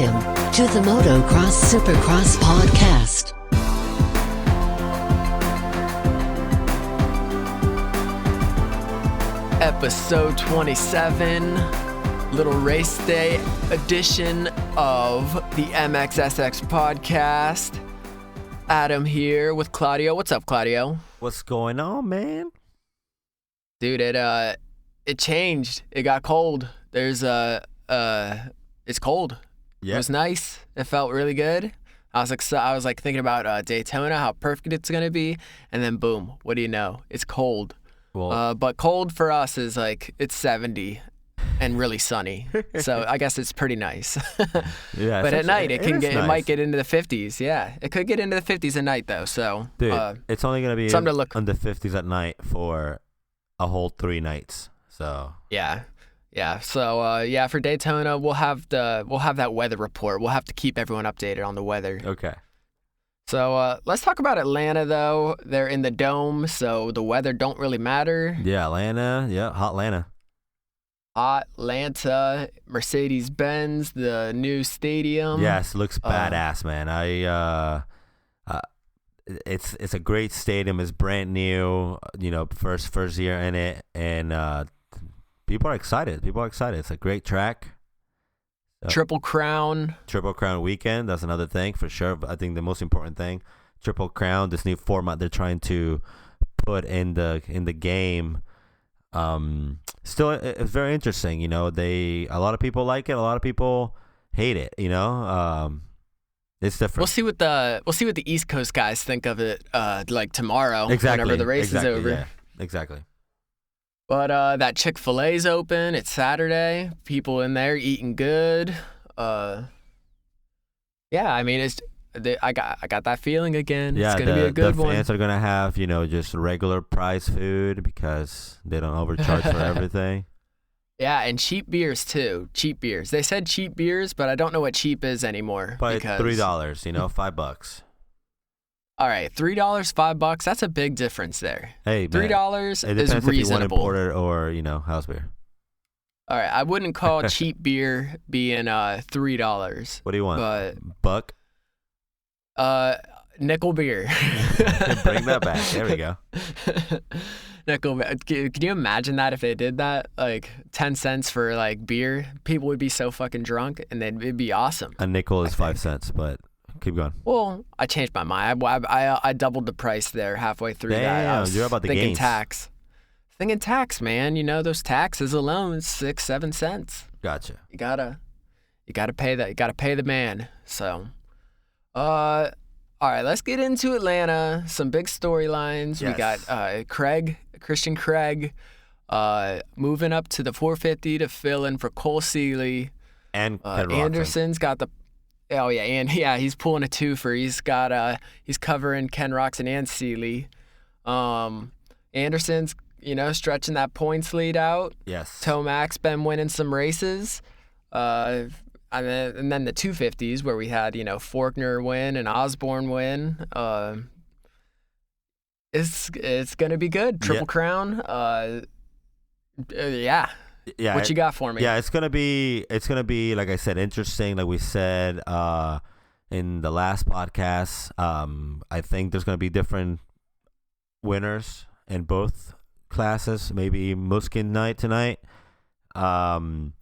Welcome to the Motocross Supercross podcast. Episode 27, little race day edition of the MXSX podcast. Adam here with Claudio. What's up, Claudio? What's going on, man? Dude, it changed. It got cold. It's cold. Yeah. It was nice. It felt really good. I was thinking about Daytona, how perfect it's gonna be, and then boom, what do you know? It's cold. Well, But cold for us is like it's 70 and really sunny. So I guess it's pretty nice. yeah. But at night it might get into the 50s. Yeah, it could get into the 50s at night though. So Dude, it's only gonna be something to look on the 50s at night for a whole 3 nights. So yeah. So for Daytona we'll have that weather report. We'll have to keep everyone updated on the weather. okay. So let's talk about Atlanta though. They're in the dome, so the weather don't really matter. Yeah, Atlanta. Yeah, hot Atlanta. Atlanta, Mercedes-Benz, the new stadium. Yes, looks badass, man. It's a great stadium. It's brand new. You know, first year in it, and people are excited. It's a great track. Triple Crown weekend. That's another thing for sure. But I think the most important thing, Triple Crown, this new format they're trying to put in the game. Still, it's very interesting. You know, a lot of people like it. A lot of people hate it. You know, it's different. We'll see what the East Coast guys think of it. Like tomorrow, exactly. whenever the race is over. Yeah, exactly. But that Chick-fil-A's open. It's Saturday. People in there eating good. I mean, I got that feeling again. Yeah, it's gonna be a good the one. fans are gonna have just regular price food because they don't overcharge for everything. Yeah, and cheap beers too. Cheap beers. They said cheap beers, but I don't know what cheap is anymore. But because... $3, $5. All right, $3, $5. That's a big difference there. Hey, man, $3 is reasonable. If you want imported or house beer. All right, I wouldn't call cheap beer being $3. What do you want? But buck. Nickel beer. Bring that back. There we go. Nickel. Can you imagine that if they did that? Like 10 cents for like beer, people would be so fucking drunk, and then it'd be awesome. A nickel is 5 cents, but. Keep going. Well, I changed my mind. I doubled the price there halfway through that. Damn, you're about the gains. Thinking tax, man. You know those taxes alone, 6-7 cents. Gotcha. You gotta pay that. You gotta pay the man. So, all right, let's get into Atlanta. Some big storylines. Yes. We got Christian Craig, moving up to the 450 to fill in for Cole Seeley. And Ken Anderson's got the. Oh yeah, and he's pulling a twofer. He's covering Ken Roczen and Seeley. Anderson's stretching that points lead out. Yes. Tomac's been winning some races. And then the 250s where we had Forkner win and Osborne win. It's gonna be good. Triple Crown. Yeah. Yeah, what you got for me? Yeah, it's gonna be like I said, interesting. Like we said in the last podcast, I think there's gonna be different winners in both classes. Maybe Muskin night tonight, and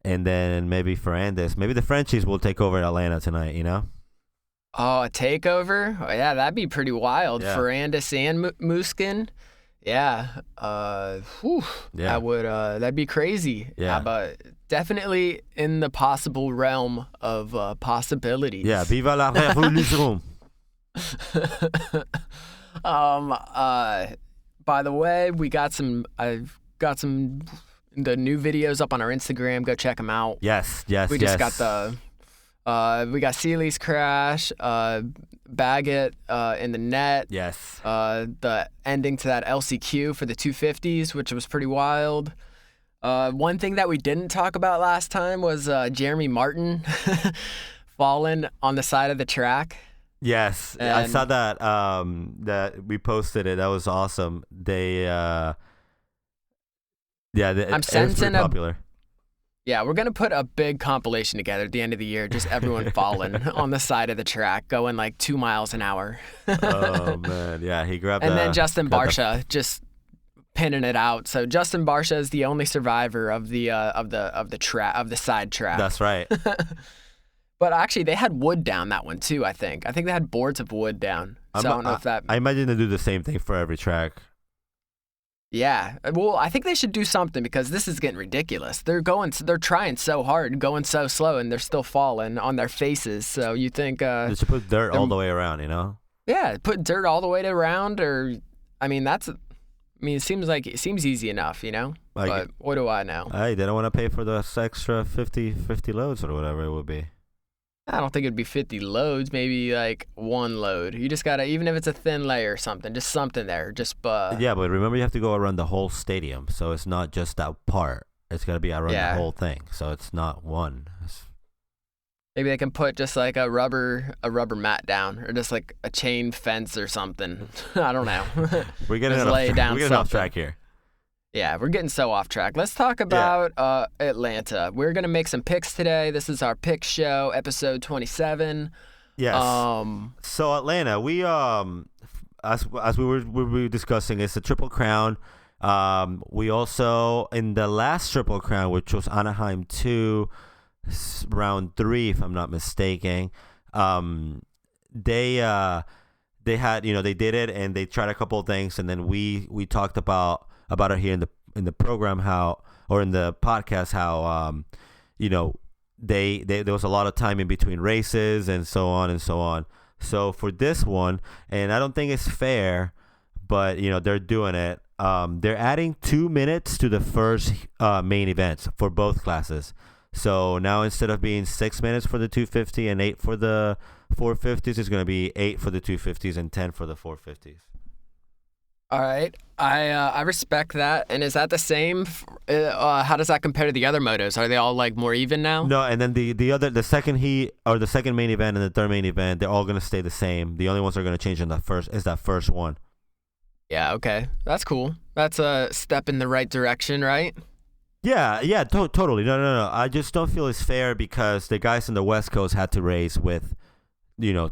then maybe Ferrandis. Maybe the Frenchies will take over Atlanta tonight. Oh, a takeover? Oh, yeah, that'd be pretty wild. Yeah. Ferrandis and Muskin. Yeah. That would that'd be crazy. Yeah. But definitely in the possible realm of possibilities. Yeah, viva la révolution. By the way, I've got some the new videos up on our Instagram. Go check them out. Yes. We just got we got Seeley's crash, Baggett in the net. Yes. The ending to that LCQ for the 250s, which was pretty wild. One thing that we didn't talk about last time was Jeremy Martin falling on the side of the track. Yes, I saw that. That we posted it. That was awesome. They, I'm sensing popular. Yeah, we're gonna put a big compilation together at the end of the year. Just everyone falling on the side of the track, going like 2 miles an hour. Oh man, yeah, he grabbed. And then Justin Barsha just pinning it out. So Justin Barsha is the only survivor of the side track. That's right. But actually, they had wood down that one too. I think they had boards of wood down. So I don't know if that. I imagine they do the same thing for every track. Yeah, well, I think they should do something because this is getting ridiculous. They're trying so hard, going so slow, and they're still falling on their faces. So you think they should put dirt all the way around, you know? Yeah, put dirt all the way around, or it seems easy enough, you know. But what do I know? Hey, they don't want to pay for the extra 50 loads or whatever it would be. I don't think it'd be 50 loads, maybe like one load. You just gotta, even if it's a thin layer or something, just something there. Yeah, but remember you have to go around the whole stadium, so it's not just that part. It's gotta be around the whole thing, so it's not one. Maybe they can put just like a rubber mat down, or just like a chain fence or something. I don't know. We're getting off track here. Yeah, we're getting so off track. Let's talk about Atlanta. We're going to make some picks today. This is our pick show, episode 27. Yes. So Atlanta, we as we were discussing, it's a Triple Crown. We also, in the last Triple Crown, which was Anaheim 2, round 3, if I'm not mistaken, they had, they did it and they tried a couple of things, and then we talked about it here in the program, in the podcast, how there was a lot of time in between races and so on and so on. So for this one, and I don't think it's fair, but they're doing it. They're adding 2 minutes to the first main events for both classes. So now instead of being 6 minutes for the 250 and 8 for the 450s, it's going to be 8 for the 250s and 10 for the 450s. All right, I respect that. And is that the same? How does that compare to the other motos? Are they all like more even now? No, and then the second heat or the second main event and the third main event, they're all gonna stay the same. The only ones that are gonna change in that first one. Yeah. Okay, that's cool. That's a step in the right direction, right? Yeah. Totally. No. I just don't feel it's fair because the guys in the West Coast had to race with, 2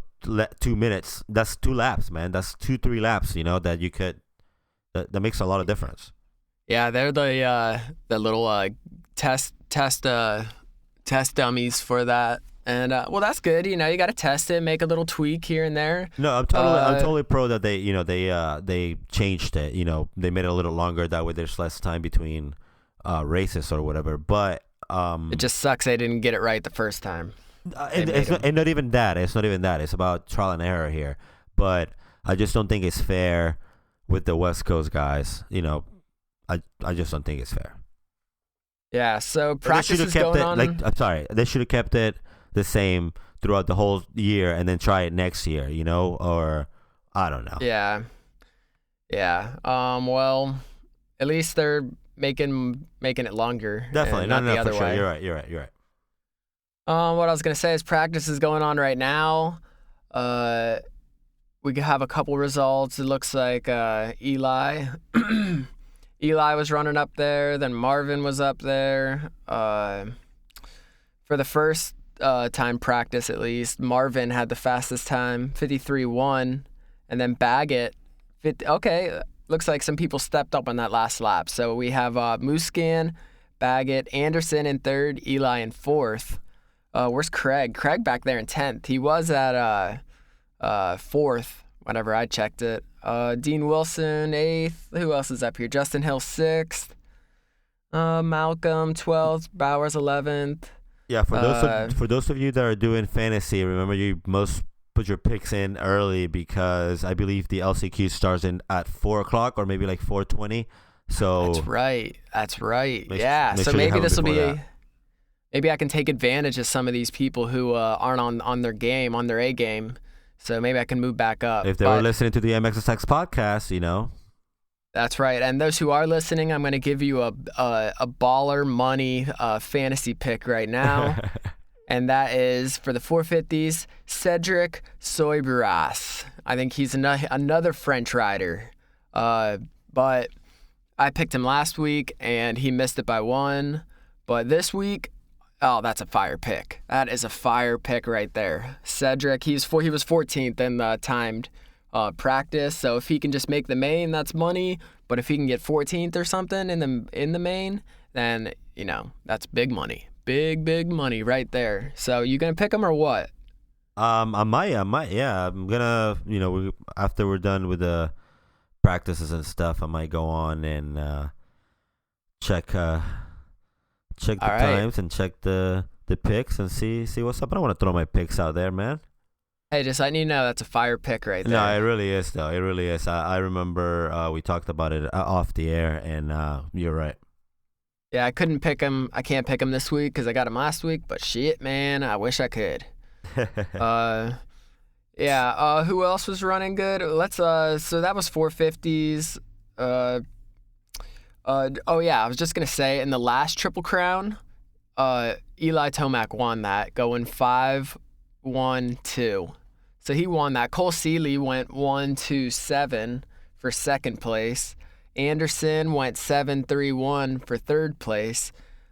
minutes. That's 2 laps, man. That's 2-3 laps. That you could. That makes a lot of difference. Yeah, they're the little test dummies for that, and well, that's good. You got to test it, make a little tweak here and there. No, I'm totally pro that they changed it. They made it a little longer. That way, there's less time between races or whatever. But it just sucks they didn't get it right the first time. And not even that. It's not even that. It's about trial and error here. But I just don't think it's fair with the West Coast guys. I just don't think it's fair. Yeah, so practice is going on. They should have kept it the same throughout the whole year and then try it next year, or I don't know. Yeah. Well, at least they're making it longer. Definitely. Not the other for sure. way. You're right. What I was gonna say is practice is going on right now. We have a couple results. It looks like Eli was running up there. Then Marvin was up there. For the first time practice, at least, Marvin had the fastest time, 53.1. And then Baggett, okay, looks like some people stepped up on that last lap. So we have Muscan, Baggett, Anderson in third, Eli in fourth. Where's Craig? Craig back there in 10th. He was at fourth whenever I checked it. Dean Wilson, 8th. Who else is up here? Justin Hill, 6th. Malcolm, 12th. Bowers, 11th. Yeah, for those of you that are doing fantasy, remember you must put your picks in early because I believe the LCQ starts at 4 o'clock or maybe like 4:20. So That's right. Yeah. So maybe this will be. Maybe I can take advantage of some of these people who aren't on their game, on their A game. So maybe I can move back up. If they were listening to the MXSX podcast, That's right. And those who are listening, I'm going to give you a baller money fantasy pick right now. And that is for the 450s, Cedric Soyberas. I think he's another French rider. But I picked him last week, and he missed it by 1. But this week, Oh, that's a fire pick. That is a fire pick right there. Cedric, he was 14th in the timed practice. So if he can just make the main, that's money. But if he can get 14th or something in the main, then that's big money. Big money right there. So you gonna pick him or what? I might, yeah. I'm gonna, after we're done with the practices and stuff, I might go on and check the times and check the picks and see what's up. I don't want to throw my picks out there, man. Hey, just letting you know that's a fire pick right there. No, it really is, though. It really is. I remember we talked about it off the air, and you're right. Yeah, I couldn't pick him. I can't pick him this week because I got him last week. But shit, man, I wish I could. Yeah. Who else was running good? So that was 450s. Oh yeah, I was just gonna say in the last Triple Crown, Eli Tomac won that, going 5-1-2. So he won that. Cole Seeley went 1-2-7 for second place. Anderson went 7-3-1 for third place.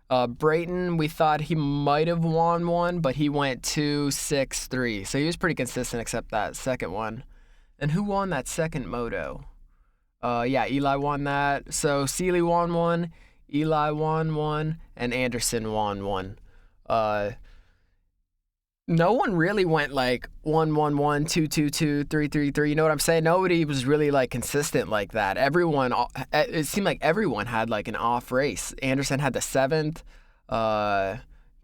Brayton, we thought he might have won one, but he went 2-6-3. So he was pretty consistent except that second one. And who won that second moto? Yeah, Eli won that. So Seeley won one, Eli won one, and Anderson won one. No one really went like 1-1-1, 2-2-2, 3-3-3. You know what I'm saying? Nobody was really like consistent like that. It seemed like everyone had like an off race. Anderson had the 7th.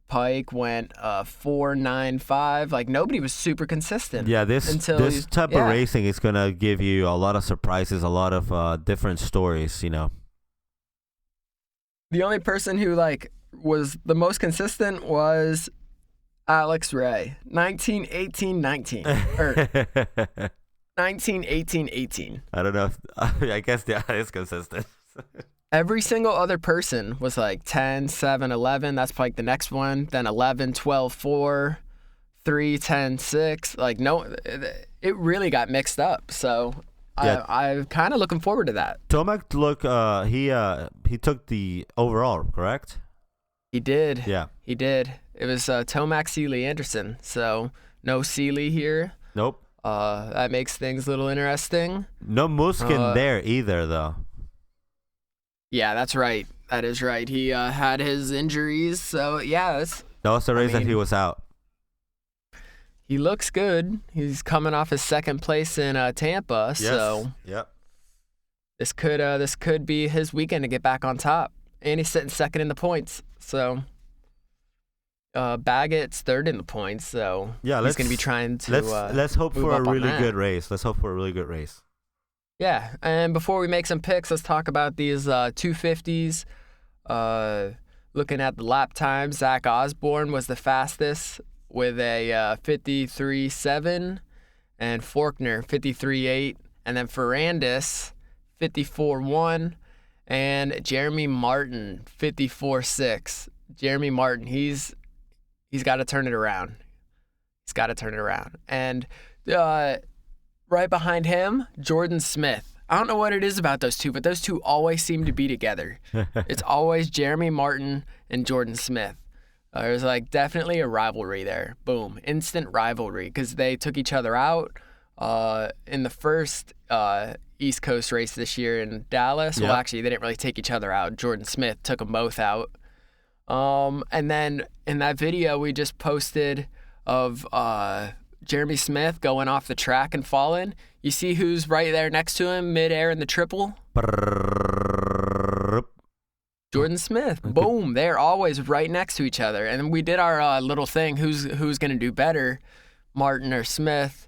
Pike went 4-9-5. Like nobody was super consistent. Yeah, this type of racing is gonna give you a lot of surprises, a lot of different stories. The only person who like was the most consistent was Alex Ray, 19-18-19 or 19-18-18. I don't know if I guess that is consistent. Every single other person was like 10-7-11. That's like the next one. Then 11-12-4, 3-10-6. Like no, it really got mixed up. So yeah. I'm kind of looking forward to that. Tomac, he took the overall, correct? He did. Yeah. He did. It was Tomac, Seeley, Anderson. So no Seeley here. Nope. That makes things a little interesting. No Muskin there either, though. Yeah, that's right. That is right. He had his injuries. So, yeah. That was the reason he was out. He looks good. He's coming off his second place in Tampa. Yes. So yep. This could be his weekend to get back on top. And he's sitting second in the points. So Baggett's third in the points. So yeah, he's going to be trying to let's hope for a really good race. Yeah, and before we make some picks, let's talk about these 250s. Looking at the lap time, Zach Osborne was the fastest with a 53.7, and Faulkner 53.8, and then Ferrandis 54.1, and Jeremy Martin 54.6. Jeremy Martin, he's got to turn it around. And right behind him, Jordan Smith. I don't know what it is about those two, but those two always seem to be together. It's always Jeremy Martin and Jordan Smith. There's like definitely a rivalry there. Boom. Instant rivalry because they took each other out in the first East Coast race this year in Dallas. Yep. Well, actually, they didn't really take each other out. Jordan Smith took them both out. And then in that video we just posted of Jeremy Smith going off the track and falling. You see who's right there next to him midair in the triple? Jordan Smith. Boom. They're always right next to each other. And we did our little thing, who's going to do better, Martin or Smith.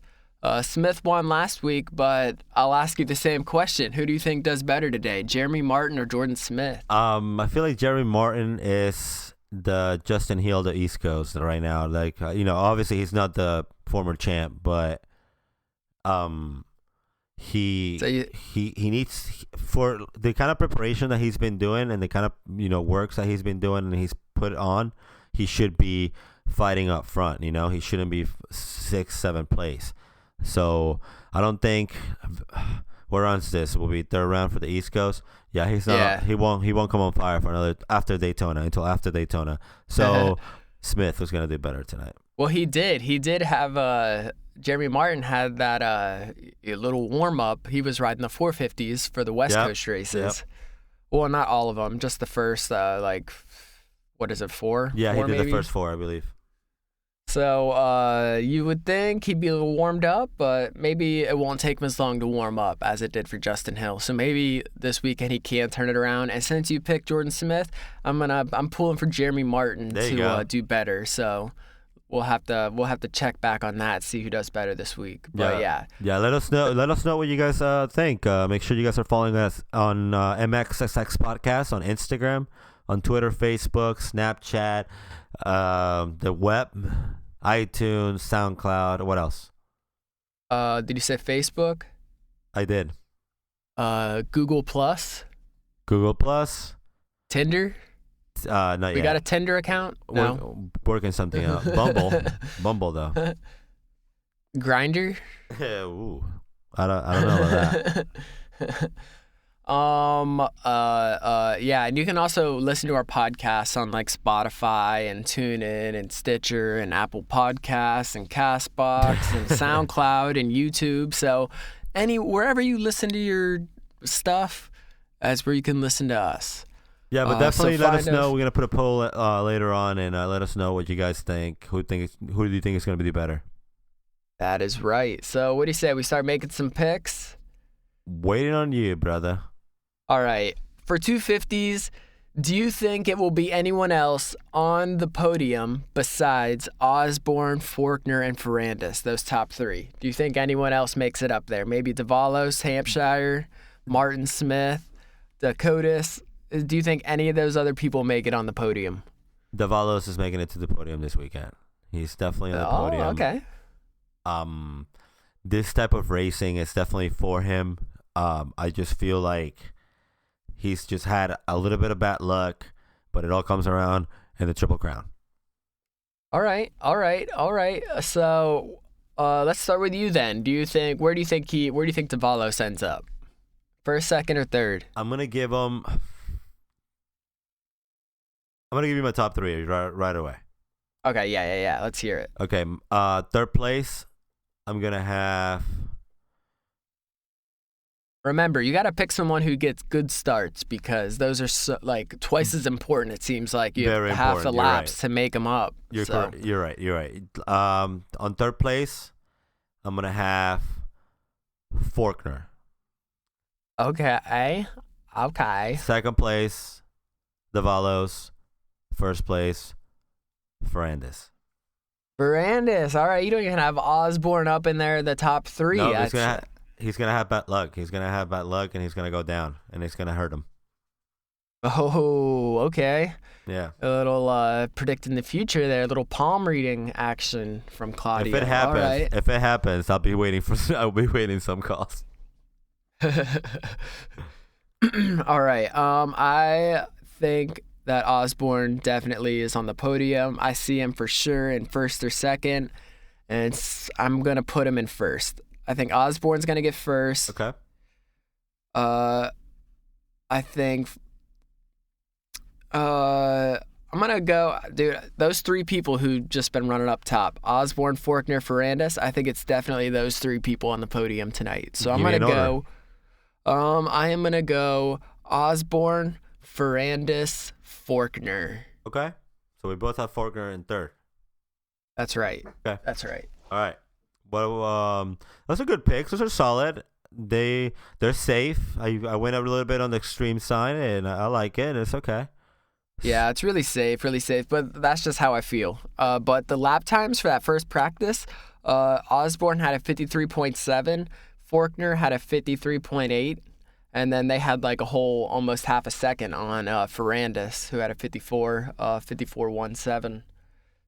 Smith won last week, but I'll ask you the same question. Who do you think does better today, Jeremy Martin or Jordan Smith? I feel like Jeremy Martin is the Justin Hill of the East Coast right now. Like, obviously he's not the former champ, but he needs, for the kind of preparation that he's been doing and the kind of works that he's been doing and he's put on, he should be fighting up front. He shouldn't be 6th, 7th place. So I don't think what round's this will be third round for the East Coast. Yeah, he's not. Yeah. He won't come on fire for until after Daytona. So Smith was going to do better tonight. Well, he did. He did have Jeremy Martin had that a little warm up. He was riding the 450s for the West Coast races. Well, not all of them, just the first what is it, 4? Yeah, 4 he did maybe? the first 4, I believe. So you would think he'd be a little warmed up, but maybe it won't take him as long to warm up as it did for Justin Hill. So maybe this weekend he can turn it around. And since you picked Jordan Smith, I'm pulling for Jeremy Martin to do better. So we'll have to check back on that, see who does better this week. But yeah. Let us know what you guys think. Make sure you guys are following us on MXSX Podcast on Instagram, on Twitter, Facebook, Snapchat, the web, iTunes, SoundCloud. What else? Did you say Facebook? I did. Google Plus. Google Plus. Tinder. Not yet. We got a Tinder account? No. Working something out. Bumble though. Grinder. Ooh. I don't know about that. Yeah, and you can also listen to our podcasts on like Spotify and TuneIn and Stitcher and Apple Podcasts and Castbox and SoundCloud and YouTube. So wherever you listen to your stuff, that's where you can listen to us. Yeah, but definitely let us know. We're gonna put a poll later on, and let us know what you guys think. Who do you think is gonna be better? That is right. So what do you say? We start making some picks. Waiting on you, brother. All right. For 250s, do you think it will be anyone else on the podium besides Osborne, Faulkner, and Ferrandis, those top 3? Do you think anyone else makes it up there? Maybe Davalos, Hampshire, Martin Smith, Dakotas? Do you think any of those other people make it on the podium? Davalos is making it to the podium this weekend. He's definitely on the podium. Okay. This type of racing is definitely for him. I just feel like he's just had a little bit of bad luck, but it all comes around in the Triple Crown. All right. So let's start with you then. Where do you think Davalos ends up? First, second, or third? I'm gonna give you my top 3 right away. Okay, yeah. Let's hear it. Okay, third place, I'm gonna have. Remember, you got to pick someone who gets good starts because those are twice as important. It seems like you have half the laps to make them up. You're right. On third place, I'm gonna have Faulkner. Okay. Second place, Davalos. First place, Ferrandis. All right. You don't even have Osborne up in there, the top 3. No, he's gonna have bad luck. He's gonna have bad luck, and he's gonna go down, and it's gonna hurt him. Oh, okay. Yeah. A little predicting the future there. A little palm reading action from Claudio. If it happens, I'll be waiting some calls. All right. I think that Osborne definitely is on the podium. I see him for sure in first or second, and I'm gonna put him in first. I think Osborne's gonna get first. Okay. I think. I'm gonna go, dude. Those 3 people who just been running up top: Osborne, Faulkner, Ferrandis. I think it's definitely those 3 people on the podium tonight. So I'm gonna go. I am gonna go Osborne, Ferrandis, Faulkner. Okay. So we both have Faulkner in third. That's right. Okay. That's right. All right. Well, those are good picks. Those are solid. They're safe. I went a little bit on the extreme side, and I like it. It's okay. Yeah, it's really safe, but that's just how I feel. But the lap times for that first practice, Osborne had a 53.7, Faulkner had a 53.8, and then they had like a whole almost half a second on Ferrandis, who had a 54.17.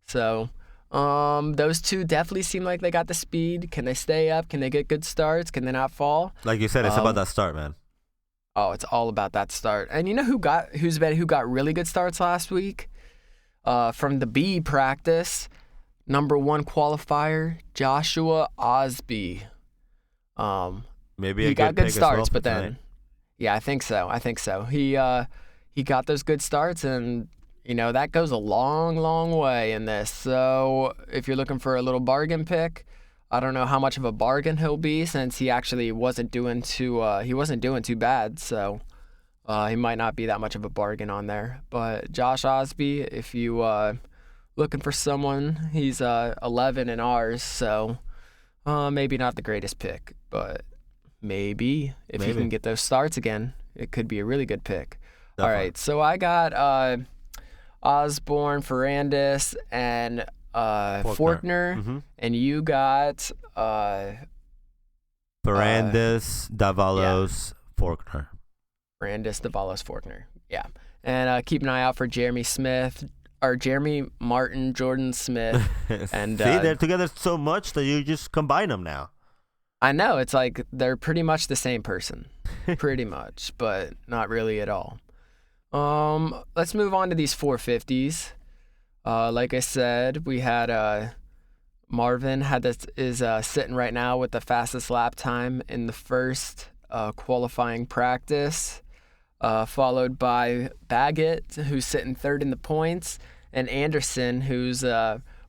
So those 2 definitely seem like they got the speed. Can they stay up? Can they get good starts? Can they not fall? Like you said, it's about that start, man. Oh, it's all about that start. And you know who got really good starts last week? From the B practice, number 1 qualifier, Joshua Osby. Maybe he got good starts, but tonight. then, yeah, I think so. He got those good starts, and that goes a long, long way in this. So if you're looking for a little bargain pick, I don't know how much of a bargain he'll be since he actually wasn't doing too bad. So he might not be that much of a bargain on there. But Josh Osby, if you looking for someone, he's 11 in ours, so maybe not the greatest pick, but maybe if you can get those starts again, it could be a really good pick. Definitely. All right, so I got Osborne, Ferrandis, and Faulkner, and you got Ferrandis, Davalos, Faulkner. Ferrandis, Davalos, Faulkner, yeah. And keep an eye out for Jeremy Martin, Jordan Smith, and see, they're together so much that you just combine them now. I know, it's like they're pretty much the same person, pretty much, but not really at all. Let's move on to these 450s. Like I said, we had Marvin is sitting right now with the fastest lap time in the first qualifying practice, followed by Baggett, who's sitting third in the points, and Anderson, who's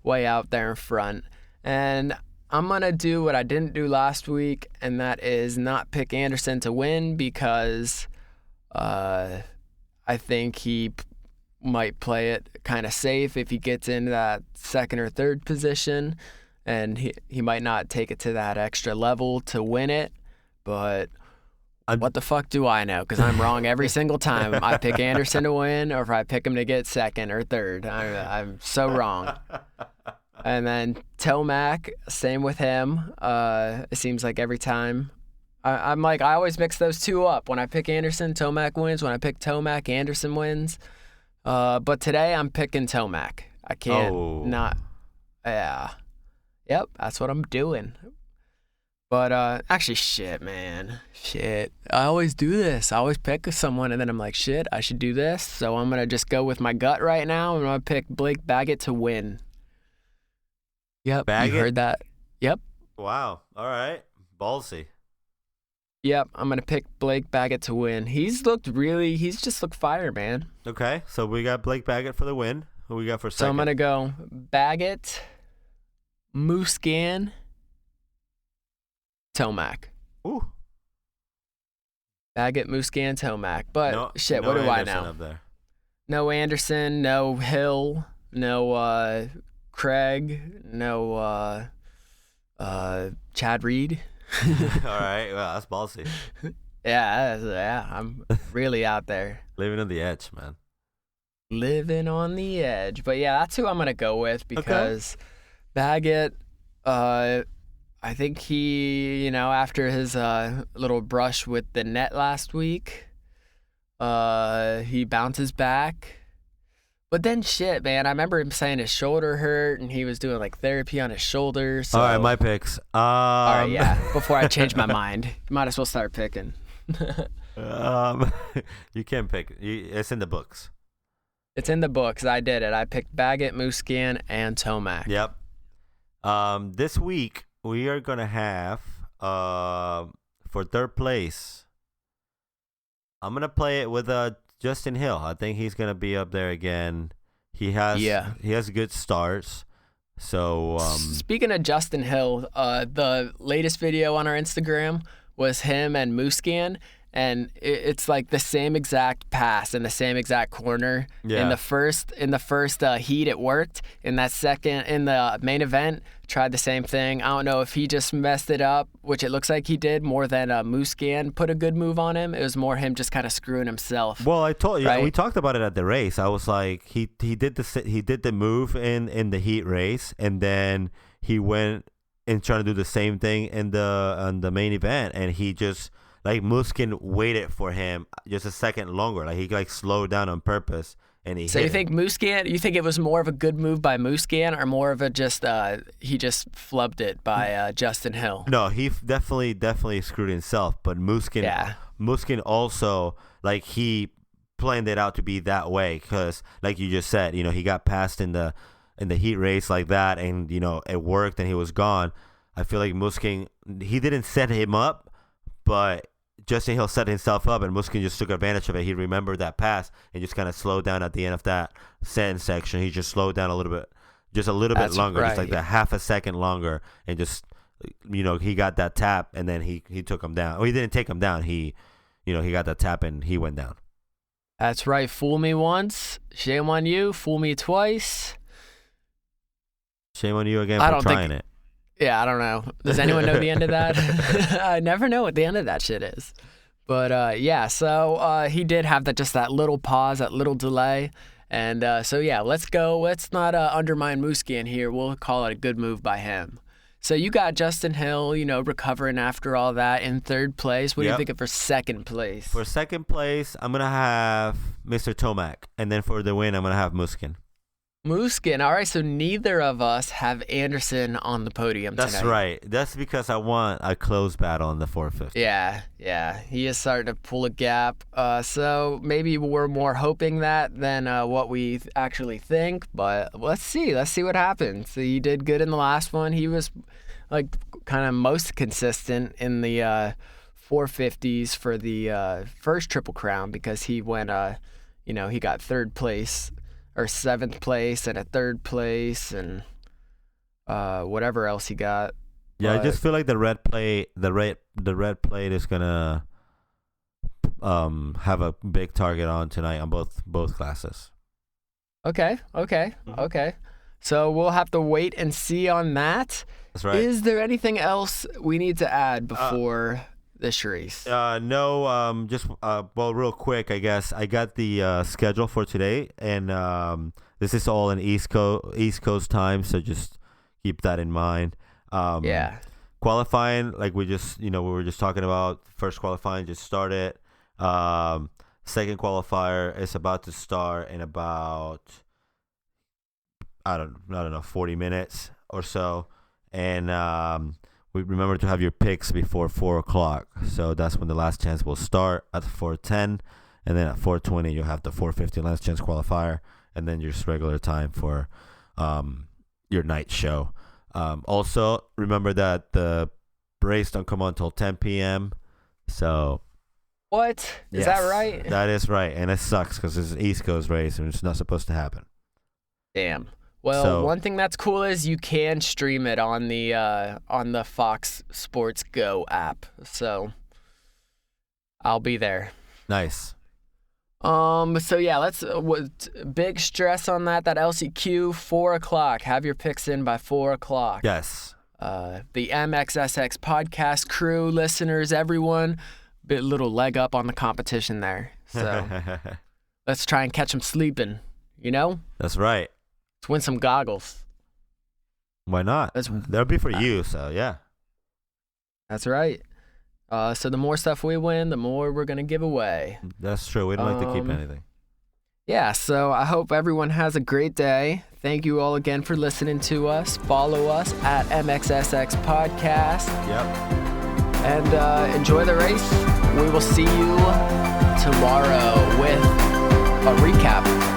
way out there in front. And I'm going to do what I didn't do last week, and that is not pick Anderson to win because I think he might play it kind of safe if he gets into that second or third position, and he might not take it to that extra level to win it. But what the fuck do I know? Because I'm wrong every single time I pick Anderson to win, or if I pick him to get second or third. I'm so wrong. And then Tomac, same with him. It seems like every time I always mix those two up. When I pick Anderson, Tomac wins. When I pick Tomac, Anderson wins. But today I'm picking Tomac. I can't not. Yeah. Yep, that's what I'm doing. But actually, shit, man. Shit. I always do this. I always pick someone, and then I'm like, shit, I should do this. So I'm going to just go with my gut right now. I'm going to pick Blake Baggett to win. Yep, Baggett? You heard that. Yep. Wow. All right. Ballsy. Yep, I'm going to pick Blake Baggett to win. He's just looked fire, man. Okay, so we got Blake Baggett for the win. Who we got for second? So I'm going to go Baggett, Musquin, Tomac. Ooh. Baggett, Musquin, Tomac. But what do Anderson I know? Up there. No Anderson, no Hill, no Craig, no Chad Reed. All right, well, that's ballsy. Yeah, I'm really out there. Living on the edge, man. Living on the edge. But yeah, that's who I'm going to go with because Baggett, I think he, after his little brush with the net last week, he bounces back. But then shit, man, I remember him saying his shoulder hurt and he was doing like therapy on his shoulder. So. All right, my picks. All right, yeah. Before I change my mind, you might as well start picking. You can't pick. It's in the books. It's in the books. I did it. I picked Baggett, Musquin, and Tomac. Yep. This week we are gonna have for third place. I'm gonna play it with Justin Hill. I think he's gonna be up there again. He has good starts. So speaking of Justin Hill, the latest video on our Instagram was him and Musquin, and it's like the same exact pass in the same exact corner. Yeah. In the first heat, it worked. In the main event, tried the same thing. I don't know if he just messed it up, which it looks like he did, more than Musquin put a good move on him. It was more him just kind of screwing himself. Well, I told you, we talked about it at the race. I was like, he did the move in the heat race, and then he went and tried to do the same thing on the main event, and he just. Like Musquin waited for him just a second longer. Like he slowed down on purpose, and he. So you think Musquin? You think it was more of a good move by Musquin, or more of a just he just flubbed it by Justin Hill? No, he definitely screwed himself. But Musquin also he planned it out to be that way because, like you just said, he got passed in the heat race like that, and it worked, and he was gone. I feel like Musquin he didn't set him up, but Justin Hill set himself up, and Muskin just took advantage of it. He remembered that pass and just kind of slowed down at the end of that sand section. He just slowed down a little bit, just a little bit longer, just like that half a second longer, and just, he got that tap, and then he took him down. Well, he didn't take him down. He got that tap, and he went down. That's right. Fool me once, shame on you. Fool me twice. Shame on you again for trying it. Yeah, I don't know. Does anyone know the end of that? I never know what the end of that shit is. But yeah, so he did have that little pause, that little delay. And so yeah, let's go. Let's not undermine Muskin here. We'll call it a good move by him. So you got Justin Hill, recovering after all that in third place. What do you think of for second place? For second place, I'm going to have Mr. Tomac. And then for the win, I'm going to have Muskin. Muskin. All right, so neither of us have Anderson on the podium tonight. That's right. That's because I want a close battle on the 450. Yeah. He is starting to pull a gap. So maybe we're more hoping that than what we actually think. But let's see. Let's see what happens. So he did good in the last one. He was kind of most consistent in the 450s for the first Triple Crown because he went, he got third place. Or seventh place and a third place and whatever else he got. Yeah, I just feel like the red plate is gonna have a big target on tonight on both classes. Okay. So we'll have to wait and see on that. That's right. Is there anything else we need to add before this race? No, just real quick, I guess I got the schedule for today, and this is all in East Coast time, so just keep that in mind. Yeah. Qualifying, like we were just talking about, first qualifying just started. Second qualifier is about to start in about I don't know 40 minutes or so, and we remember to have your picks before 4:00. So that's when the last chance will start at 4:10. And then at 4:20, you'll have the 4:50 last chance qualifier. And then your regular time for your night show. Also, remember that the race don't come on until 10 p.m. So. What? Is that right? That is right. And it sucks because it's an East Coast race and it's not supposed to happen. Damn. Well, one thing that's cool is you can stream it on the Fox Sports Go app. So I'll be there. Nice. So yeah, let's big stress on that LCQ 4:00. Have your picks in by 4:00. Yes. The MXSX podcast crew, listeners, everyone, little leg up on the competition there. So let's try and catch them sleeping. That's right. Let's win some goggles. Why not? That'll be for you, so yeah. That's right. So the more stuff we win, the more we're going to give away. That's true. We don't like to keep anything. Yeah, so I hope everyone has a great day. Thank you all again for listening to us. Follow us at MXSX Podcast. Yep. And enjoy the race. We will see you tomorrow with a recap.